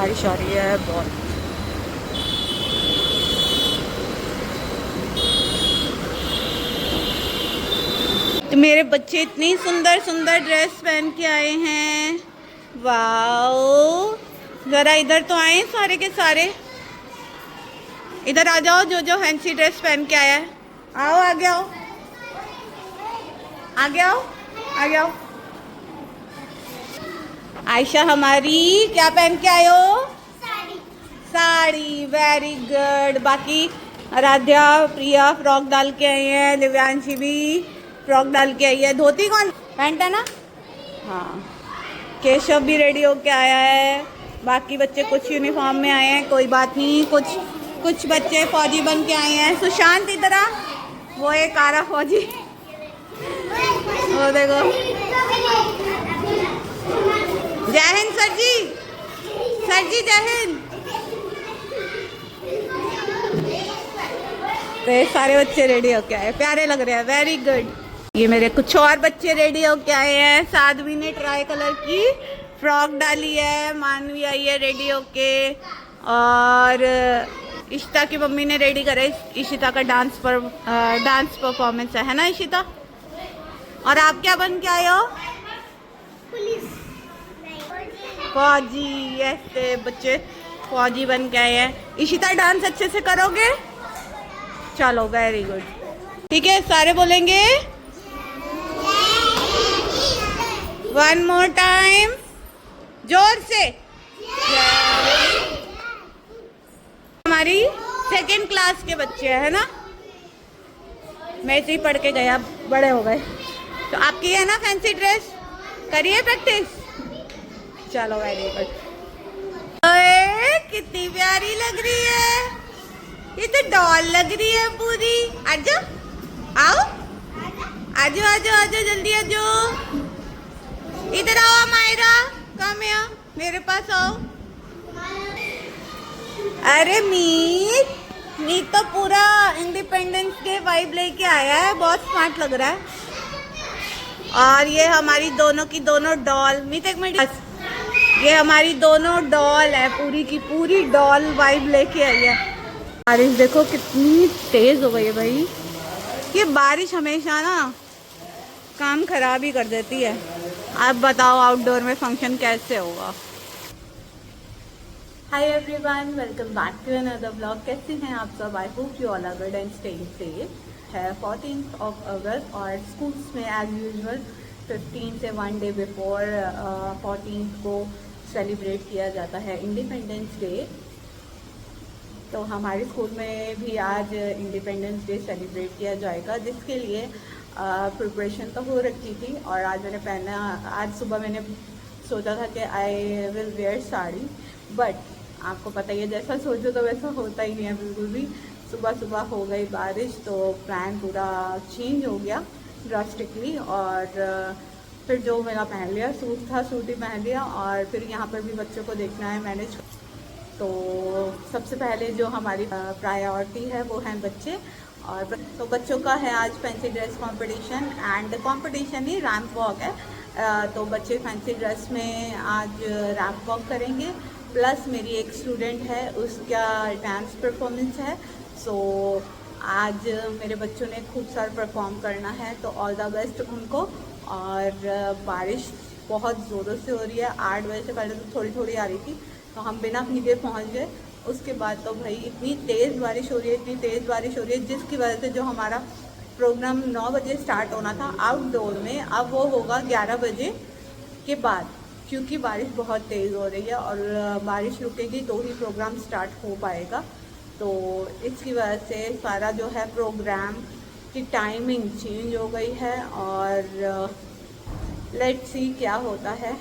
बारिश आ रही है बहुत। तो मेरे बच्चे इतनी सुंदर सुंदर ड्रेस पहन के आए हैं। वाओ, जरा इधर तो आए सारे के सारे, इधर आ जाओ। जो जो फैंसी ड्रेस पहन के आया है, आओ आगे आओ, आगे आओ, आगे आओ। आयशा हमारी क्या पहन के आयो? साड़ी। Sari, very good. बाकी आराध्या, प्रिया फ्रॉक डाल के आई है, दिव्यांशी भी फ्रॉक डाल के आई है। धोती कौन पैंट है ना? हाँ। केशव भी रेडी होके आया है। बाकी बच्चे कुछ यूनिफॉर्म में आए हैं, कोई बात नहीं। कुछ बच्चे फौजी बन के आए हैं। सुशांत इधर आ, वो एक आरा फौजी, वो देखो। जय हिंद सर जी, सर जी जय हिंद। तो ये सारे बच्चे रेडी होके आए, प्यारे लग रहे हैं, वेरी गुड। ये मेरे कुछ और बच्चे रेडी होके आए हैं। साध्वी ने ट्राई कलर की फ्रॉक डाली है, मानवी आई है रेडी होके, और इशिता की मम्मी ने रेडी करा है। इशिता का डांस परफॉर्मेंस है ना इशिता? और आप क्या बन के आए हो? पुलिस, फौजी। ऐसे बच्चे फौजी बन के आए हैं। इशिता डांस अच्छे से करोगे? चलो वेरी गुड, ठीक है। सारे बोलेंगे वन मोर टाइम, जोर से। हमारी सेकेंड क्लास के बच्चे है ना, मैं इसे ही पढ़ के गया, बड़े हो गए। तो आपकी है ना फैंसी ड्रेस, करिए प्रैक्टिस। चलो वेरी गुड। कितनी प्यारी लग रही है, ये तो डॉल लग रही है पूरी। आजो, आओ, आजो आजो आजो, जल्दी आजो। इधर आओ मायरा, कम यहाँ मेरे पास आओ। अरे मीत तो पूरा इंडिपेंडेंस डे वाइब लेके आया है, बहुत स्मार्ट लग रहा है। और ये हमारी दोनों की दोनों डॉल, मीत एक मिनट, ये हमारी दोनों डॉल है, पूरी की पूरी डॉल वाइब लेके आई है। बारिश देखो कितनी तेज हो गई है भाई। ये बारिश हमेशा ना काम खराब ही कर देती है। आप बताओ आउटडोर में फंक्शन कैसे होगा। Hi everyone, welcome back to another blog. कैसे हैं आप सब? I hope you all are good and staying safe. है 14 अगस्त और स्कूल्स में एज यूजुअल 15 से 1 डे बिफोर 14 को सेलिब्रेट किया जाता है इंडिपेंडेंस डे। तो हमारे स्कूल में भी आज इंडिपेंडेंस डे सेलिब्रेट किया जाएगा, जिसके लिए प्रिपरेशन तो हो रखी थी। और आज मैंने पहना, आज सुबह मैंने सोचा था कि I will where sari, but आपको पता ही है जैसा सोचो तो वैसा होता ही नहीं है बिल्कुल भी। सुबह सुबह हो गई बारिश, तो प्लान पूरा चेंज हो गया ड्रास्टिकली। और फिर जो मेरा पहन लिया, सूट था सूट ही पहन लिया। और फिर यहाँ पर भी बच्चों को देखना है मैनेज। तो सबसे पहले जो हमारी प्रायोरिटी है वो हैं बच्चे। और तो बच्चों का है आज fancy dress competition, and competition he ramp walk है। तो बच्चे फैंसी ड्रेस में आज रैंप वॉक करेंगे। प्लस मेरी एक स्टूडेंट है, उसका डांस परफॉर्मेंस है। सो आज मेरे बच्चों ने खूब सारा परफॉर्म करना है, तो ऑल द बेस्ट उनको। और बारिश बहुत ज़ोरों से हो रही है। 8 बजे से पहले तो थोड़ी थोड़ी आ रही थी, तो हम बिना भीगे पहुंच गए। उसके बाद तो भाई इतनी तेज़ बारिश हो रही है, इतनी तेज़ बारिश हो रही है, जिसकी वजह से जो हमारा प्रोग्राम 9 बजे स्टार्ट होना था आउटडोर में, अब वो होगा 11 बजे के बाद, क्योंकि बारिश बहुत तेज़ हो रही है। और बारिश रुकेगी तो ही प्रोग्राम स्टार्ट हो पाएगा। तो इसकी वजह से सारा जो है प्रोग्राम की टाइमिंग चेंज हो गई है। और लेट्स सी क्या होता है,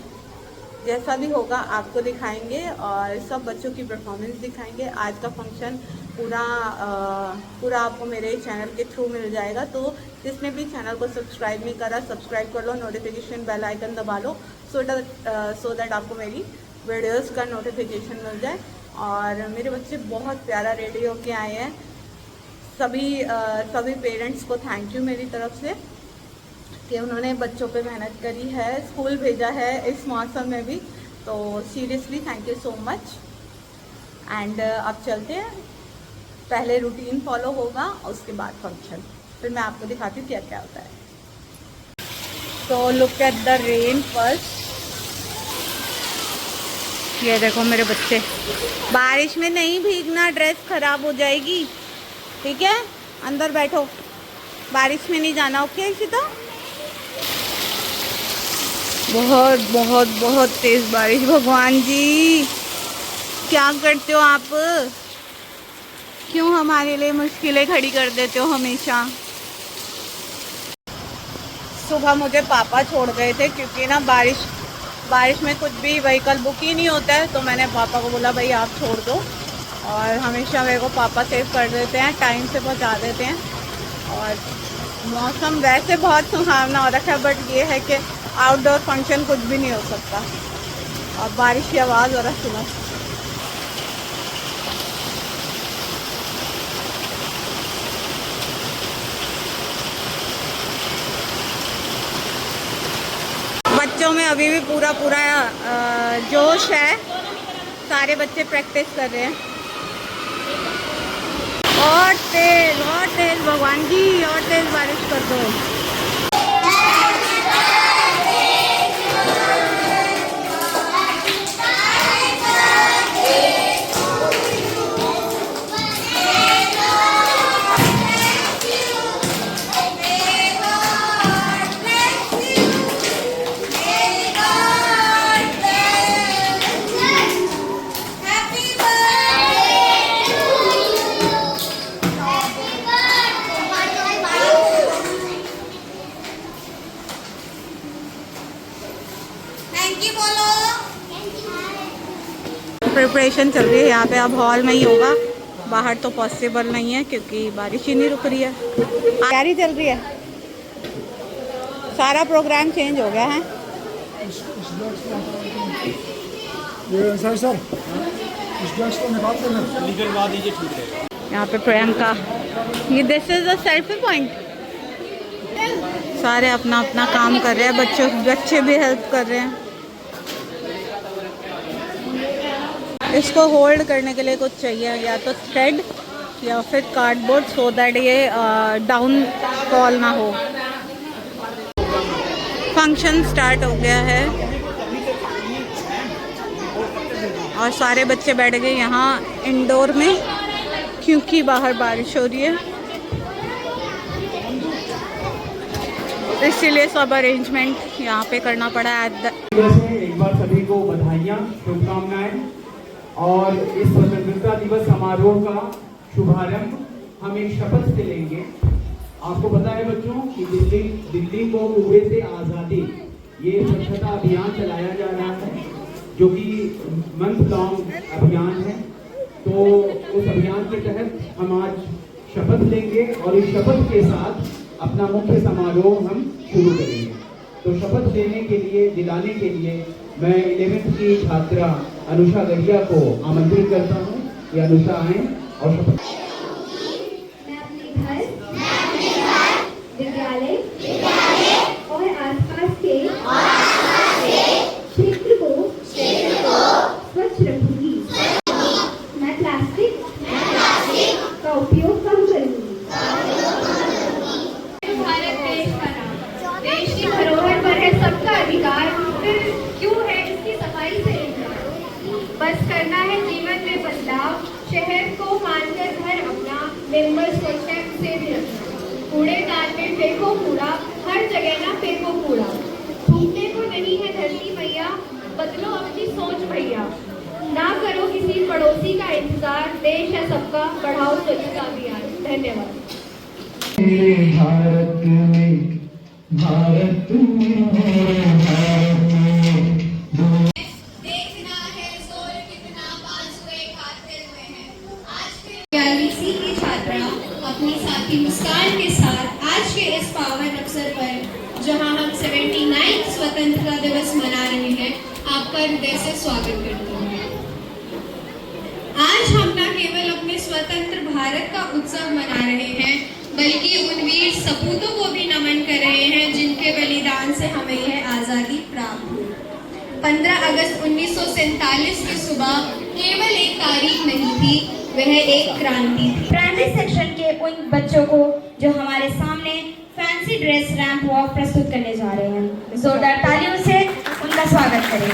जैसा भी होगा आपको दिखाएंगे और सब बच्चों की परफॉर्मेंस दिखाएंगे। आज का फंक्शन पूरा आपको मेरे चैनल के थ्रू मिल जाएगा। तो जिसने भी चैनल को सब्सक्राइब नहीं करा, सब्सक्राइब कर लो, नोटिफिकेशन बेल आइकन दबा लो, सो दैट आपको मेरी वीडियोस का नोटिफिकेशन मिल जाए। और मेरे बच्चे बहुत प्यारा रेडी होके आए हैं। सभी पेरेंट्स को थैंक यू मेरी तरफ से कि उन्होंने बच्चों पे मेहनत करी है, स्कूल भेजा है इस मौसम में भी। तो seriously thank you so much. And अब चलते हैं, पहले रूटीन फॉलो होगा उसके बाद फंक्शन, फिर मैं आपको दिखाती हूँ क्या क्या होता है। तो look at the rain first. ये देखो मेरे बच्चे, बारिश में नहीं भीगना, ड्रेस खराब हो जाएगी, ठीक है? अंदर बैठो, बारिश में नहीं जाना, ओके इशिता? बहुत बहुत बहुत तेज बारिश। भगवान जी क्या करते हो आप, क्यों हमारे लिए मुश्किलें खड़ी कर देते हो हमेशा। सुबह मुझे पापा छोड़ गए थे क्योंकि ना बारिश में कुछ भी व्हीकल बुक ही नहीं होता है, तो मैंने पापा को बोला भाई आप छोड़ दो, और हमेशा मेरे को पापा सेव कर देते हैं, टाइम से पहुंचा देते हैं। और मौसम वैसे बहुत सुहावना हो रखा है, बट ये है कि आउटडोर फंक्शन कुछ भी नहीं हो सकता। और बारिश की आवाज़ ज़रा सुनो। बच्चों में अभी भी पूरा जोश है, सारे बच्चे प्रैक्टिस कर रहे हैं। और तेज भगवान जी, और तेज बारिश कर दो। प्रिपरेशन चल रही है यहाँ पे, अब हॉल में ही होगा, बाहर तो पॉसिबल नहीं है क्योंकि बारिश ही नहीं रुक रही है। तैयारी चल रही है, सारा प्रोग्राम चेंज हो गया है। यहाँ पे प्रियंका, ये this is a selfie point. सारे अपना अपना काम कर रहे हैं, बच्चे भी हेल्प कर रहे हैं। इसको होल्ड करने के लिए कुछ चाहिए, या तो थ्रेड या फिर कार्डबोर्ड, सो दैट ये डाउन फॉल ना हो। फंक्शन स्टार्ट हो गया है और सारे बच्चे बैठ गए यहाँ इंडोर में क्योंकि बाहर बारिश हो रही है, इसीलिए सब अरेंजमेंट यहाँ पे करना पड़ा है। एक बार सभी को बधाइयाँ, शुभकामनाएं। और इस स्वतंत्रता दिवस समारोह का शुभारंभ हम एक शपथ से लेंगे। आपको पता है बच्चों कि दिल्ली को कूड़े से आज़ादी, ये स्वच्छता अभियान चलाया जा रहा है, जो कि मंथ लॉन्ग अभियान है। तो उस अभियान के तहत हम आज शपथ लेंगे और इस शपथ के साथ अपना मुख्य समारोह हम शुरू करेंगे। तो शपथ लेने के लिए, दिलाने के लिए मैं 11th की छात्रा अनुषा गढ़िया को आमंत्रित करता हूँ कि अनुषा आए और शपथ। मैं अपने घर, विद्यालय और आसपास के क्षेत्र को स्वच्छ रखूंगी। मैं प्लास्टिक का उपयोग कम करूंगी। भारत देश का नाम, देश की धरोहर पर है सबका अधिकार, फिर क्यों है इसकी सफाई से इनकार। बस करना है जीवन में बदलाव, शहर को मानकर घर अपना, मेंबर स्वच्छता से भी रखना। कूड़ेदान में फेंको कूड़ा, हर जगह ना फेंको कूड़ा। थूकने को नहीं है धरती मैया, बदलो अपनी सोच भैया। ना करो किसी पड़ोसी का इंतजार, देश है सबका, बढ़ाओ स्वच्छता अभियान। धन्यवाद। भारत में देखना है जोर कितना बाजुए खाते हुए हैं। आज की छात्रा अपनी साथी मुस्कान के साथ आज के इस पावन अवसर पर, जहां हम 79 स्वतंत्रता दिवस मना रहे हैं, आपका हृदय से स्वागत करते हैं। आज हम न केवल अपने स्वतंत्र भारत का उत्सव मना रहे हैं, बल्कि उन वीर सपूतों को भी नमन कर रहे हैं जिनके बलिदान से हमें यह आज़ादी प्राप्त हुई। 15 अगस्त 1947 की सुबह केवल एक तारीख नहीं थी, वह एक क्रांति थी। प्राइमरी सेक्शन के उन बच्चों को जो हमारे सामने फैंसी ड्रेस रैंप वॉक प्रस्तुत करने जा रहे हैं, जोरदार तालियों से उनका स्वागत करें।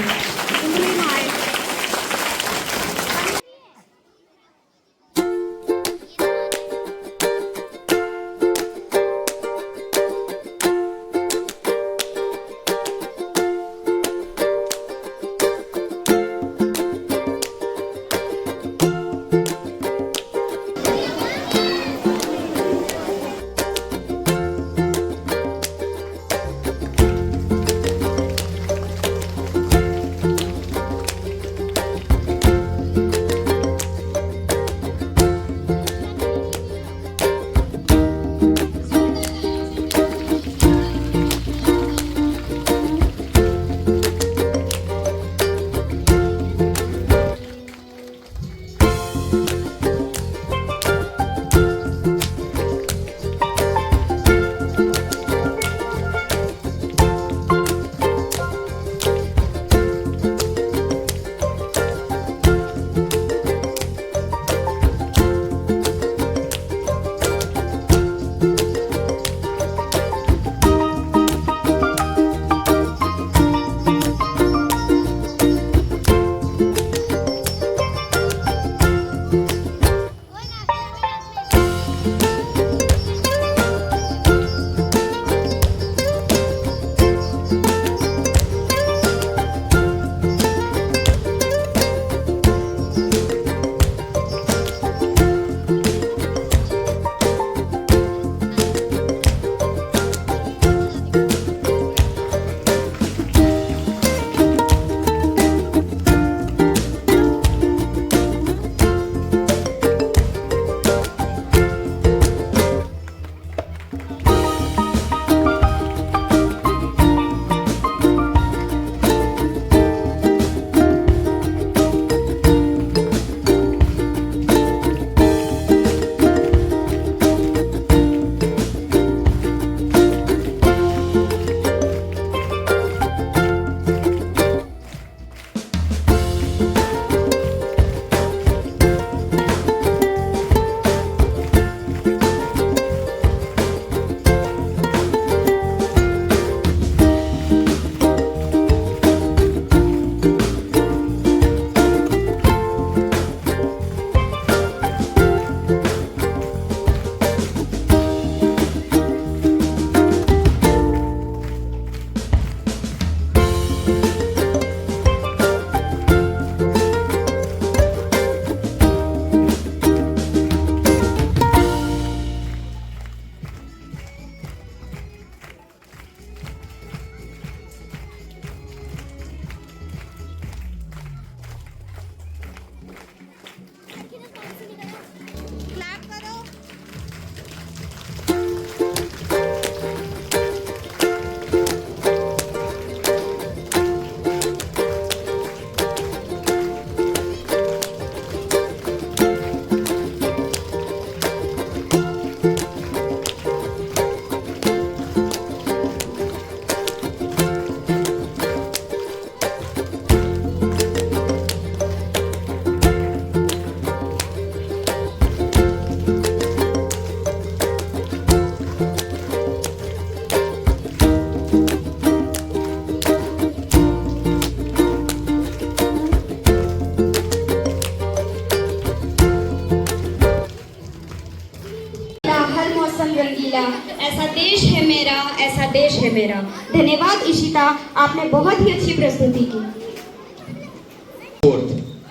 ऐसा देश है मेरा। धन्यवाद इशिता, आपने बहुत ही अच्छी प्रस्तुति की।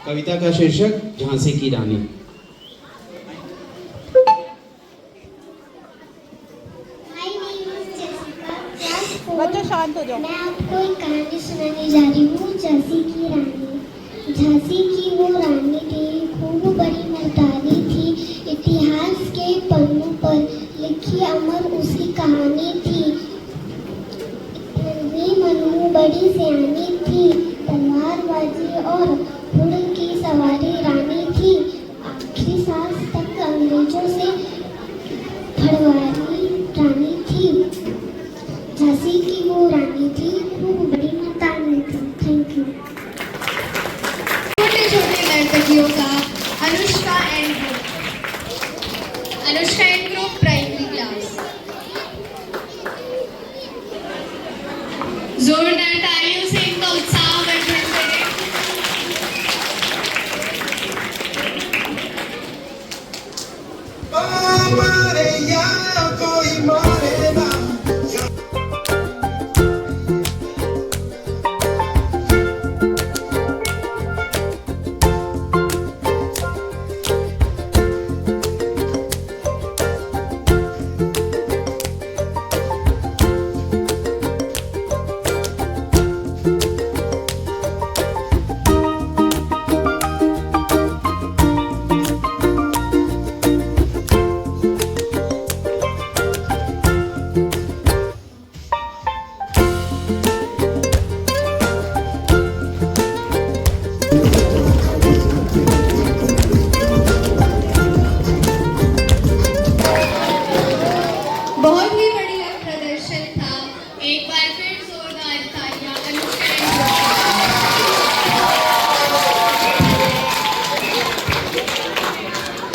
कविता का शीर्षक झांसी की रानी। बच्चों शांत हो जाओ। मैं आपको एक कहानी सुनाने जा रही हूँ, झांसी की रानी। झांसी की वो रानी थी, खूब बड़ी मर्दानी थी, इतिहास के पन्नों पर लिखी अमर उसकी कहानी थी। इतनी मनू बड़ी सियानी थी, तलवारबाजी और घोड़े की सवारी रानी थी। आखिरी सांस तक अंग्रेजों से भड़वारी रानी थी। झांसी की वो रानी थी, खूब बड़ी मर्दानी थी। Thank you. छोटे छोटे लड़के एक बार फिर जोरदार तालियां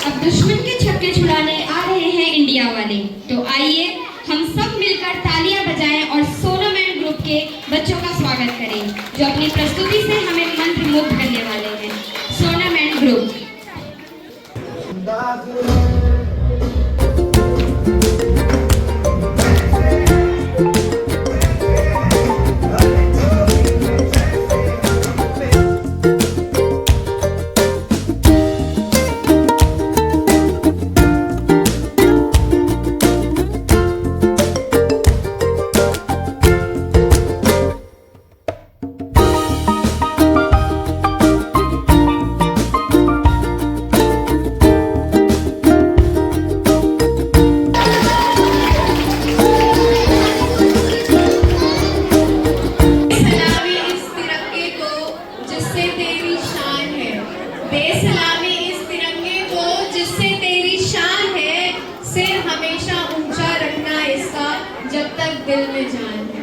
अब दुश्मन के छक्के छुड़ाने आ रहे हैं इंडिया वाले, तो आइए हम सब मिलकर तालियां बजाएं और सोनामैन ग्रुप के बच्चों का स्वागत करें, जो अपनी प्रस्तुति से हमें मंत्रमुग्ध करने वाले हैं। सोनामैन ग्रुप। जब तक दिल में जान है।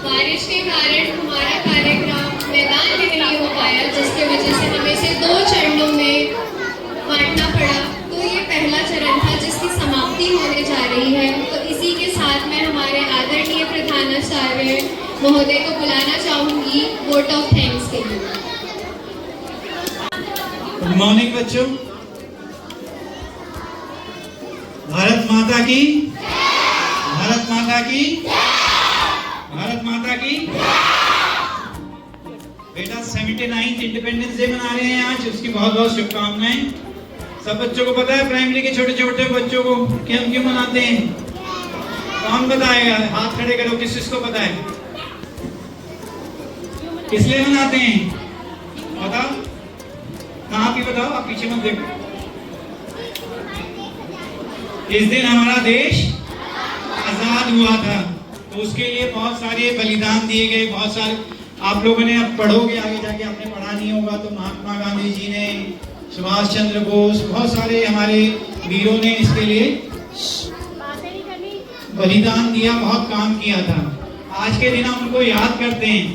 बारिश के कारण हमारा कार्यक्रम मैदान में नहीं हो पाया, जिसकी वजह से हमें इसे 2 चरणों में बांटना पड़ा। तो ये पहला चरण था जिसकी समाप्ति होने जा रही है। तो इसी के साथ मैं हमारे आदरणीय प्रधानाचार्य महोदय को बुलाना चाहूंगी वोट ऑफ थैंक्स के लिए। गुड मॉर्निंग बच्चों। भारत माता की, भारत माता की, भारत माता की। बेटा 79th इंडिपेंडेंस डे मना रहे हैं आज, उसकी बहुत बहुत शुभकामनाएं। सब बच्चों को पता है प्राइमरी के छोटे छोटे बच्चों को कि हम क्यों मनाते हैं? कौन बताएगा? हाथ खड़े करो, किस किसको पता है किस लिए मनाते हैं? बताओ ना, आप ही बताओ, आप पीछे मत देखो। इस दिन हमारा देश आजाद हुआ था, तो उसके लिए बहुत सारे बलिदान दिए गए। बहुत सारे आप लोगों ने अब पढ़ोगे, आगे जाके आपने पढ़ा नहीं होगा तो महात्मा गांधी जी ने, सुभाष चंद्र बोस, बहुत सारे हमारे वीरों ने इसके लिए बलिदान दिया, बहुत काम किया था। आज के दिन हम उनको याद करते हैं,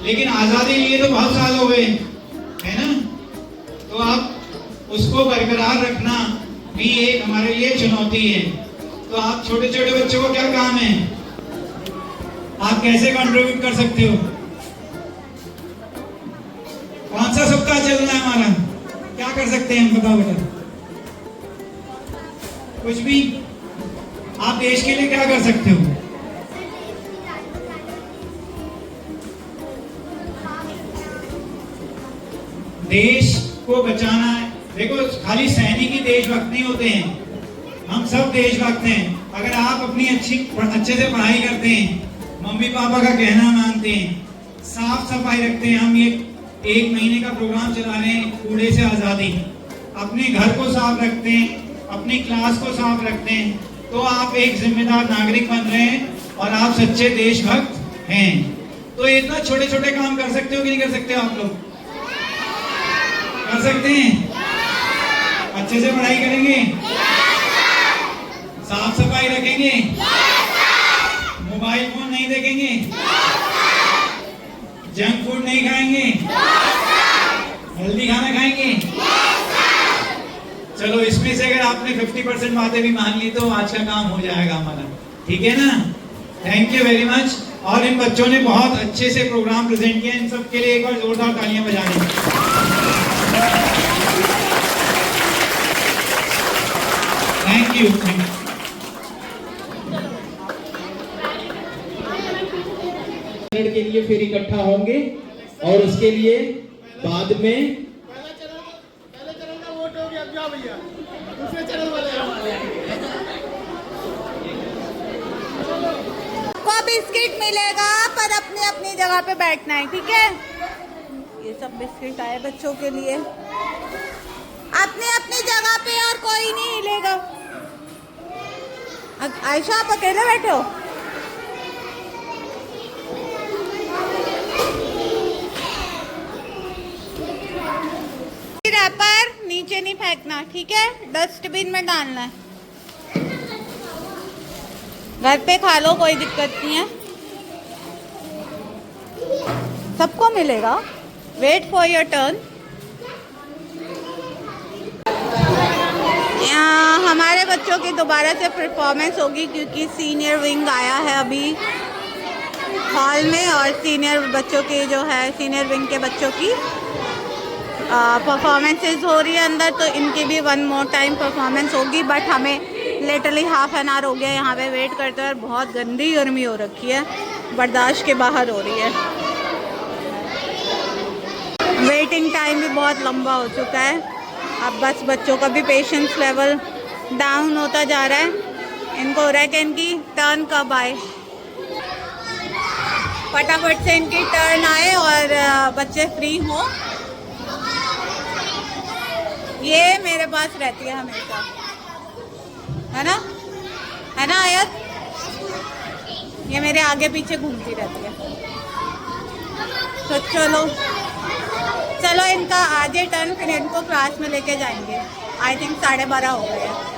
लेकिन आजादी लिए तो बहुत साल हो गए, है ना? तो आप उसको बरकरार रखना भी एक हमारे लिए चुनौती है। तो आप छोटे छोटे बच्चों को क्या काम है, आप कैसे कंट्रीब्यूट कर सकते हो? कौन सा सप्ताह चल रहा है हमारा, क्या कर सकते हैं हम, बताओ बेटा? कुछ भी। आप देश के लिए क्या कर सकते हो? देश को बचाना है। देखो, खाली सैनिक ही देशभक्त नहीं होते हैं, हम सब देशभक्त हैं। अगर आप अपनी अच्छे से पढ़ाई करते हैं, मम्मी पापा का कहना मानते हैं, साफ सफाई रखते हैं। हम ये 1 महीने का प्रोग्राम चला रहे हैं, कूड़े से आजादी। अपने घर को साफ रखते हैं, अपनी क्लास को साफ रखते हैं, तो आप एक जिम्मेदार नागरिक बन रहे हैं और आप सच्चे देशभक्त हैं। तो इतना छोटे छोटे काम कर सकते हो कि नहीं कर सकते हो? आप लोग कर सकते हैं? अच्छे से पढ़ाई करेंगे, साफ सफाई रखेंगे, मोबाइल फोन नहीं देखेंगे, जंक फूड नहीं खाएंगे, हेल्दी खाना खाएंगे। चलो, इसमें से अगर आपने 50% बातें भी मान ली तो आज का काम हो जाएगा हमारा, ठीक है ना? Thank you very much. और इन बच्चों ने बहुत अच्छे से प्रोग्राम प्रेजेंट किया, इन सब के लिए एक बार जोरदार तालियां बजा दें। Thank you. के लिए फिर इकट्ठा होंगे और उसके लिए बाद में को बिस्किट मिलेगा, पर अपनी अपनी जगह पे बैठना है, ठीक है? ये सब बिस्किट आए बच्चों के लिए, अपनी अपनी जगह पे, और कोई नहीं हिलेगा। आयशा, आप अकेले बैठे हो? रैपर नीचे नहीं फेंकना, ठीक है? डस्टबिन में डालना है। घर पे खा लो, कोई दिक्कत नहीं है, सबको मिलेगा। Wait for your turn. हमारे बच्चों की दोबारा से परफॉर्मेंस होगी क्योंकि सीनियर विंग आया है अभी हॉल में, और सीनियर बच्चों की जो है, सीनियर विंग के बच्चों की परफॉर्मेंसेस हो रही है अंदर, तो इनकी भी वन मोर टाइम परफॉर्मेंस होगी। बट हमें लिटरली हाफ एन आवर हो गया यहाँ पे वेट करते हुए, बहुत गंदी गर्मी हो रखी है, बर्दाश्त के बाहर हो रही है। वेटिंग टाइम भी बहुत लंबा हो चुका है। अब बस बच्चों का भी पेशेंस लेवल डाउन होता जा रहा है। इनको हो रहा है कि इनकी टर्न कब आए, फटाफट से इनकी टर्न आए और बच्चे फ्री हों। ये मेरे पास रहती है हमेशा, है ना? है ना आयत? ये मेरे आगे पीछे घूमती रहती है। तो चलो चलो, इनका आधे टर्न, फिर इनको क्लास में लेके जाएंगे। आई थिंक 12:30 हो गए हैं।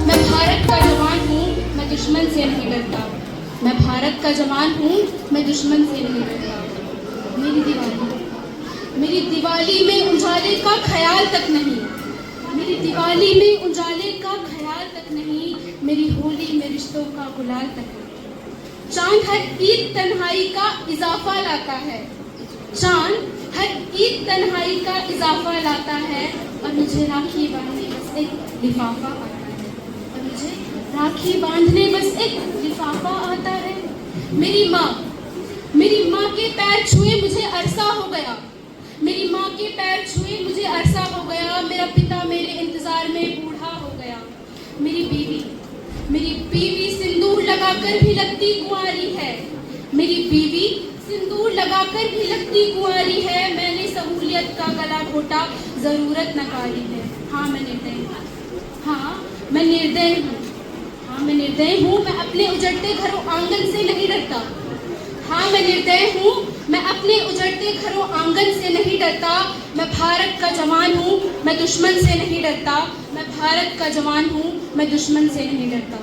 मैं भारत का जवान हूँ, मैं दुश्मन से नहीं डरता। मैं भारत का जवान हूँ, मैं दुश्मन से नहीं डरता। मेरी दिवाली में उजाले का ख्याल तक नहीं। मेरी दिवाली में उजाले का ख्याल तक नहीं। मेरी होली में रिश्तों का गुलाल तक नहीं। चांद हर ईद तन्हाई का इजाफा लाता है। चांद हर ईद तन्हाई का इजाफा लाता है। और मुझे राखी बांधने बस एक लिफाफा आता है। और मुझे राखी बांधने बस एक लिफाफा आता है। मेरी माँ के पैर छुए मुझे अरसा हो गया। मेरी माँ के पैर छुए मुझे अरसा हो गया। मेरा पिता मेरे इंतजार में बूढ़ा हो गया। मेरी बीवी सिंदूर लगाकर भी लगती कुंवारी है। मेरी बीवी सिंदूर लगाकर भी लगती कुंवारी है। मैंने सहूलियत का गला घोटा, जरूरत नकारी है। हाँ मैं निर्दय हूँ। मैं अपने उजड़ते घरों आंगन से नहीं डरता। हाँ मैं निर्दय हूँ। मैं अपने उजड़ते घरों आंगन से नहीं डरता। मैं भारत का जवान हूँ, मैं दुश्मन से नहीं डरता। मैं भारत का जवान हूँ, मैं दुश्मन से नहीं डरता।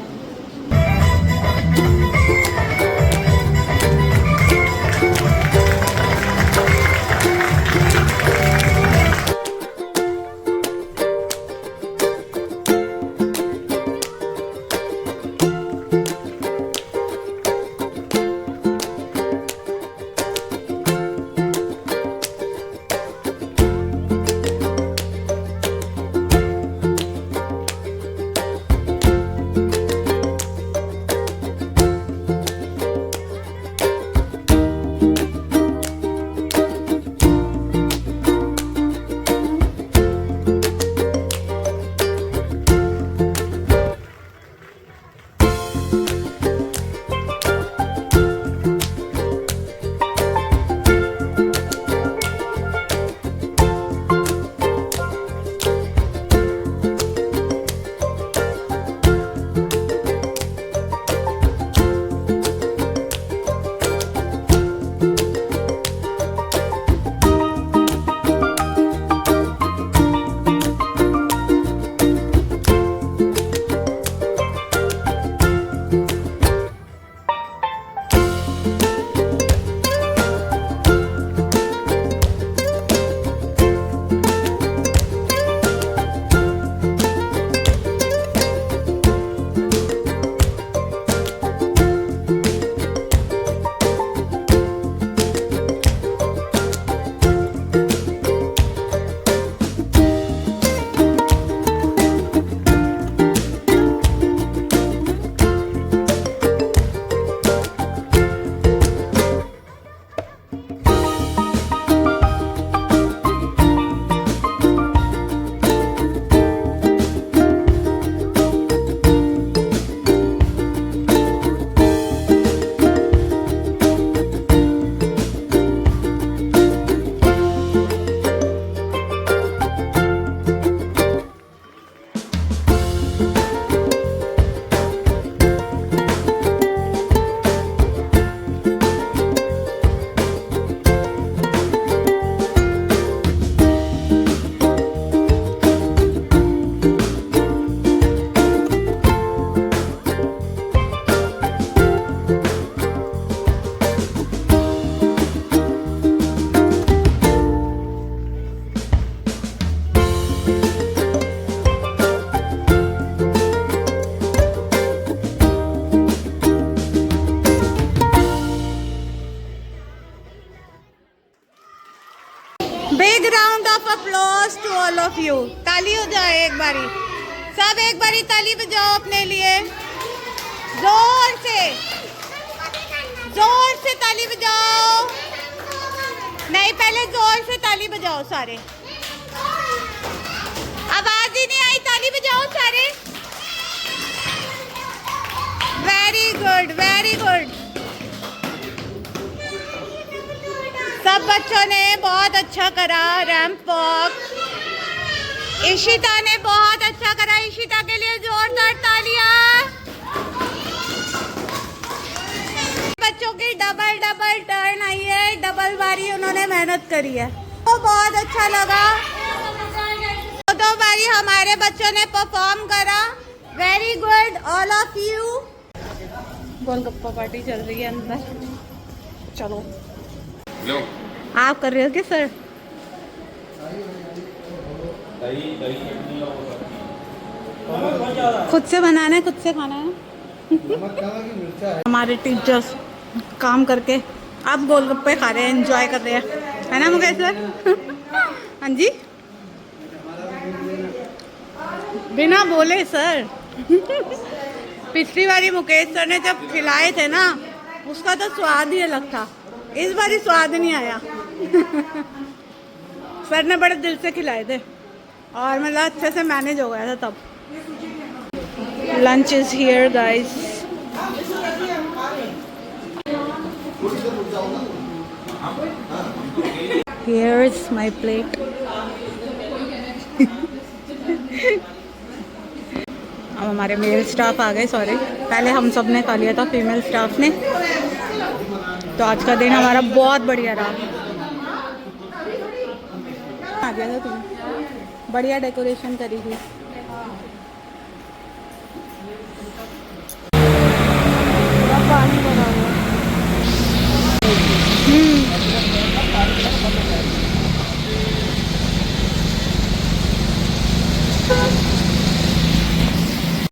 Big round of applause to all of you. ताली हो जाए एक बारी, सब एक बारी ताली बजाओ अपने लिए, जोर से ताली बजाओ। नहीं, पहले जोर से ताली बजाओ सारे। आवाज ही नहीं आई, ताली बजाओ सारे। Very good, very good. सब बच्चों ने बहुत अच्छा करा रैंप वॉक। इशिता ने बहुत अच्छा करा, इशिता के लिए जोरदार तालियां। बच्चों की डबल टर्न आई है, डबल बारी उन्होंने मेहनत करी है, तो बहुत अच्छा लगा। दो बारी हमारे बच्चों ने परफॉर्म करा, very good all of you. Golgappa party चल रही है अंदर। चलो आप कर रहे हो क्या सर? खुद से बनाना है, खुद से खाना है। हमारे टीचर्स काम करके अब गोलगप्पे खा रहे हैं, एंजॉय कर रहे हैं, है ना मुकेश सर? हाँ जी, बिना बोले सर। पिछली बारी मुकेश सर ने जब खिलाए थे ना, उसका तो स्वाद ही अलग था। इस बार स्वाद नहीं आया। सर ने बड़े दिल से खिलाए थे और मतलब अच्छे से मैनेज हो गया था तब। Lunch is here guys. Here is my plate. अब हमारे मेल स्टाफ आ गए, सॉरी पहले हम सब ने खा लिया था, फीमेल स्टाफ ने। तो आज का दिन हमारा बहुत बढ़िया रहा। आ गया था तुम्हें, बढ़िया डेकोरेशन करी थी। पानी